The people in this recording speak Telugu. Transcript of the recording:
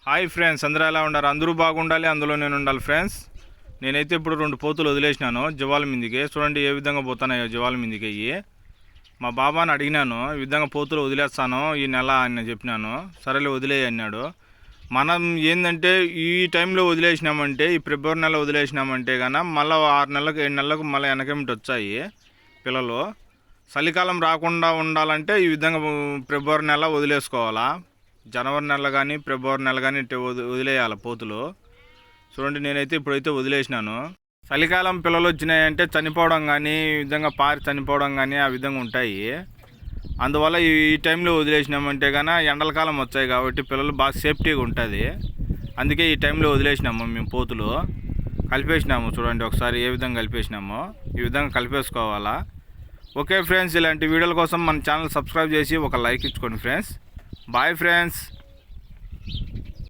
హాయ్ ఫ్రెండ్స్, అందరూ ఎలా ఉండారు? అందరూ బాగుండాలి, అందులో నేను ఉండాలి ఫ్రెండ్స్. నేనైతే ఇప్పుడు 2 పోతులు వదిలేసినాను జీవాల మీదకి. చూడండి ఏ విధంగా పోతున్నాయో జీవాల మీదకి అయ్యి. మా బాబాని అడిగినాను, ఈ విధంగా పోతులు వదిలేస్తాను ఈ నెల అని చెప్పినాను. సరేలే వదిలేయి అన్నాడు. మనం ఏంటంటే ఈ టైంలో వదిలేసినామంటే, ఈ ఫిబ్రవరి నెల వదిలేసినామంటే కన్నా మళ్ళీ 6 నెలలకు 7 నెలలకు మళ్ళీ వెనకమిటి వచ్చాయి పిల్లలు. చలికాలం రాకుండా ఉండాలంటే ఈ విధంగా ఫిబ్రవరి నెల వదిలేసుకోవాలా. జనవరి నెల కానీ ఫిబ్రవరి నెల కానీ వదిలేయాలి పోతులు. చూడండి నేనైతే ఇప్పుడైతే వదిలేసినాను. చలికాలం పిల్లలు వచ్చినాయంటే చనిపోవడం కానీ, ఈ విధంగా పారి చనిపోవడం కానీ ఆ విధంగా ఉంటాయి. అందువల్ల ఈ టైంలో వదిలేసినామంటే కానీ ఎండల కాలం వచ్చాయి కాబట్టి పిల్లలు బాగా సేఫ్టీగా ఉంటుంది. అందుకే ఈ టైంలో వదిలేసినాము మేము పోతులు. కలిపేసినాము చూడండి ఒకసారి ఏ విధంగా కలిపేసినామో ఈ విధంగా కలిపేసుకోవాలా. ఓకే ఫ్రెండ్స్, ఇలాంటి వీడియోల కోసం మన ఛానల్ సబ్స్క్రైబ్ చేసి ఒక లైక్ ఇచ్చుకోండి ఫ్రెండ్స్. Bye friends.